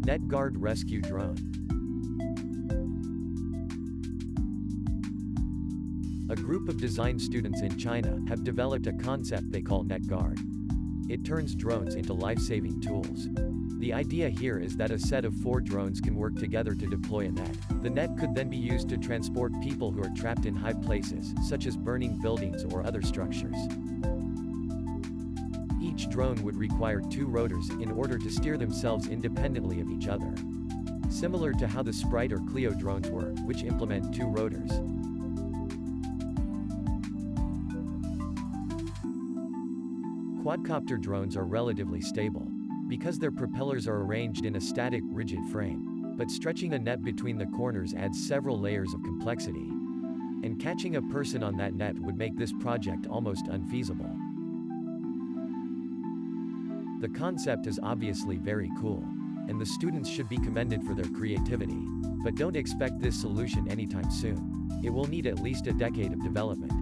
Net Guard Rescue Drone. A group of design students in China have developed a concept they call Net Guard. It turns drones into life-saving tools. The idea here is that a set of 4 drones can work together to deploy a net. The net could then be used to transport people who are trapped in high places, such as burning buildings or other structures. Each drone would require 2 rotors in order to steer themselves independently of each other. Similar to how the Sprite or Cleo drones work, which implement 2 rotors. Quadcopter drones are relatively stable, because their propellers are arranged in a static, rigid frame. But stretching a net between the corners adds several layers of complexity. And catching a person on that net would make this project almost unfeasible. The concept is obviously very cool, and the students should be commended for their creativity. But don't expect this solution anytime soon. It will need at least a decade of development.